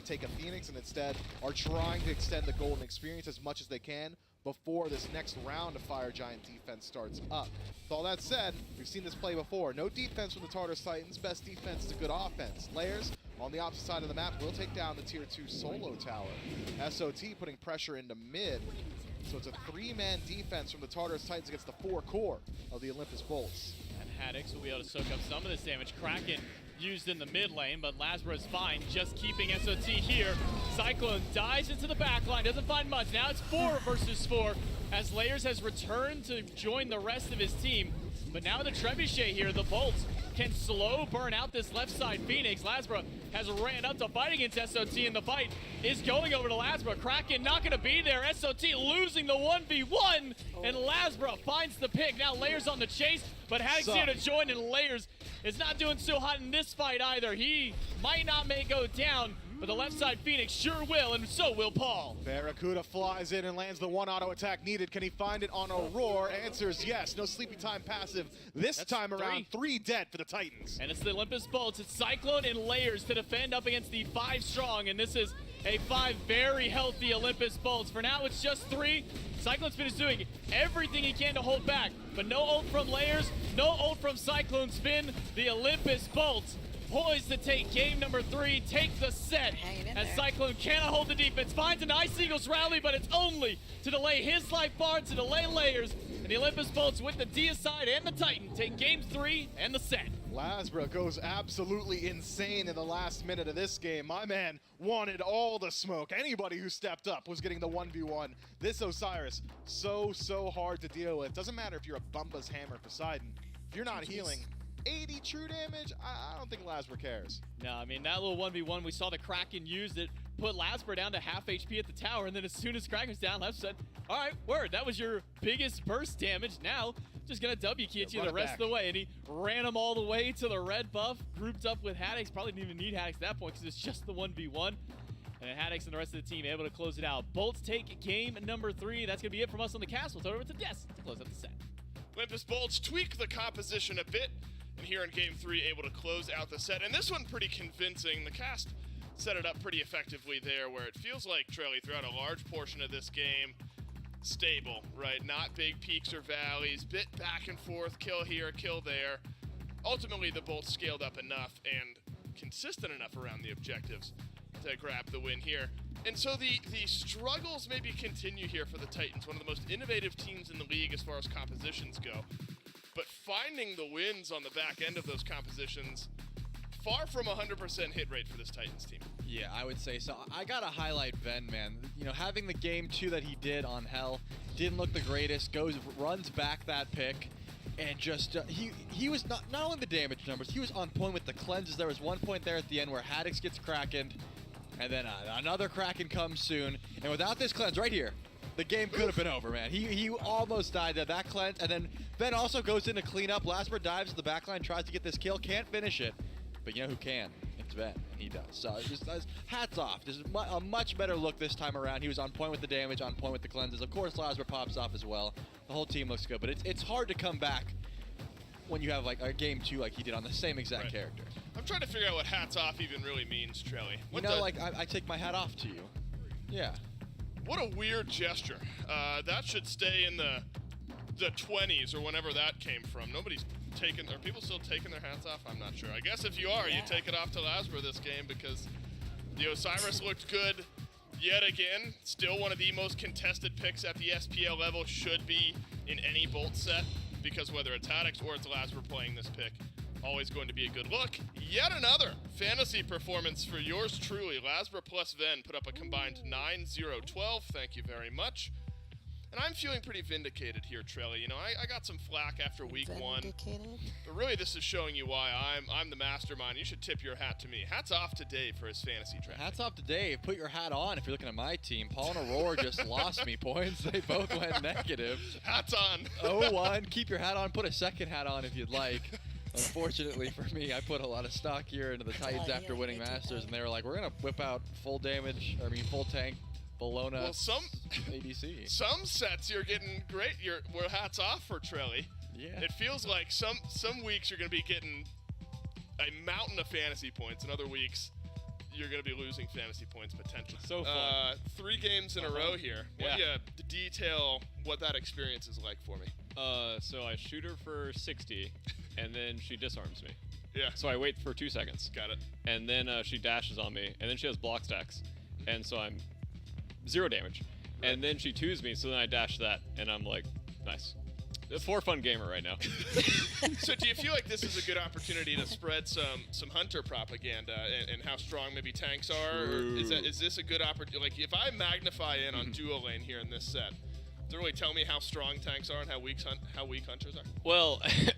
take a Phoenix and instead are trying to extend the golden experience as much as they can before this next round of Fire Giant defense starts up. With all that said, we've seen this play before. No defense from the Tartarus Titans. Best defense is a good offense. Layers on the opposite side of the map will take down the tier 2 solo tower. SOT putting pressure into mid. So it's a 3-man defense from the Tartarus Titans against the 4 core of the Olympus Bolts. And Haddix will be able to soak up some of this damage. Kraken used in the mid lane, but Lazarus fine, just keeping SOT here. Cyclone dives into the back line, doesn't find much. Now it's 4 versus 4 as Layers has returned to join the rest of his team. But now the Trebuchet here, the Bolts can slow burn out this left side Phoenix. Lasbra has ran up to fight against SOT, and the fight is going over to Lasbra. Kraken not going to be there. SOT losing the 1v1, and Lasbra finds the pick. Now Layers on the chase, but Haddix here to join, and Layers is not doing so hot in this fight either. He might not may go down, but the left side Phoenix sure will, and so will Paul. Barracuda flies in and lands the one auto attack needed. Can he find it on Aurora? Answers yes. No sleepy time passive this time around. 3 dead for the Titans. And it's the Olympus Bolts. It's Cyclone and Layers to defend up against the 5 strong, and this is a 5 very healthy Olympus Bolts. For now, it's just 3. Cyclone Spin is doing everything he can to hold back, but no ult from Layers, no ult from Cyclone Spin. The Olympus Bolts poised to take game number 3, take the set, as Cyclone cannot hold the defense. Finds an Ice Eagles rally, but it's only to delay his life bar, to delay Layers, and the Olympus Bolts with the Deicide and the Titan take game 3 and the set. Lasbra goes absolutely insane in the last minute of this game. My man wanted all the smoke. Anybody who stepped up was getting the 1v1. This Osiris, so hard to deal with. Doesn't matter if you're a Bumba's Hammer Poseidon. If you're not healing 80 true damage, I don't think Lasbra cares. No, I mean, that little 1v1, we saw the Kraken use it, put Lasbra down to half HP at the tower, and then as soon as Kraken's down, Lasbra said, all right, word, that was your biggest burst damage. Now, just gonna W key at you the rest of the way, and he ran him all the way to the red buff, grouped up with Haddix. Probably didn't even need Haddix at that point because it's just the 1v1. And Haddix and the rest of the team able to close it out. Bolts take game number 3. That's gonna be it from us on the cast. We'll throw it over to Des to close out the set. Olympus Bolts tweak the composition a bit, and here in game 3 able to close out the set. And this one pretty convincing. The cast set it up pretty effectively there, where it feels like Trelly throughout a large portion of this game, stable, right? Not big peaks or valleys, bit back and forth, kill here, kill there. Ultimately, the Bolts scaled up enough and consistent enough around the objectives to grab the win here. And so the struggles maybe continue here for the Titans, one of the most innovative teams in the league as far as compositions go. But finding the wins on the back end of those compositions, far from 100% hit rate for this Titans team. Yeah, I would say so. I gotta highlight Ven, man. You know, having the game 2 that he did on Hell, didn't look the greatest, runs back that pick, and just, he was not only the damage numbers, he was on point with the cleanses. There was one point there at the end where Haddix gets Krakened, and then another Kraken comes soon, and without this cleanse right here, the game could have been over, man. He almost died there. That cleanse, and then Ben also goes in to clean up. Lasbra dives to the backline, tries to get this kill, can't finish it. But you know who can? It's Ben, and he does. So just hats off. Just a much better look this time around. He was on point with the damage, on point with the cleanses. Of course, Lasbra pops off as well. The whole team looks good, but it's hard to come back when you have like a game 2 like he did on the same exact character. I'm trying to figure out what hats off even really means, Trelly. You know, like I take my hat off to you. Yeah. What a weird gesture. That should stay in the 20s or whenever that came from. Nobody's taking, are people still taking their hats off? I'm not sure. I guess if you are, you take it off to Lasbra this game, because the Osiris looked good yet again. Still one of the most contested picks at the SPL level, should be in any Bolt set, because whether it's Haddix or it's Lasbra playing this pick, always going to be a good look. Yet another fantasy performance for yours truly. Lasbra plus Ven put up a combined 9-0-12. Thank you very much. And I'm feeling pretty vindicated here, Trelly. You know, I got some flack after week 1. But really, this is showing you why I'm the mastermind. You should tip your hat to me. Hats off to Dave for his fantasy draft. Hats off to Dave. Put your hat on if you're looking at my team. Paul and Aurora just lost me points. They both went negative. Hats on. 0-1. Keep your hat on. Put a second hat on if you'd like. Unfortunately for me, I put a lot of stock here into the Titans after winning Masters, and they were like, we're going to whip out full tank, Bologna, well, some ABC. Some sets you're getting great. We're hats off for Trelly. Yeah. It feels like some weeks you're going to be getting a mountain of fantasy points, and other weeks you're going to be losing fantasy points potentially. So fun. 3 games in a row here. Why don't Yeah. you detail what that experience is like for me? So I shoot her for 60, and then she disarms me. Yeah, So I wait for 2 seconds, got it. and then she dashes on me, and then she has block stacks, and so I'm 0 damage. Right. And then she twos me, so then I dash that, and I'm like, nice. For fun gamer right now. So do you feel like this is a good opportunity to spread some hunter propaganda and how strong maybe tanks are? Or is this a good opportunity? Like if I magnify in on duo lane here in this set, to really tell me how strong tanks are and how weak hunters are? Well, I mean,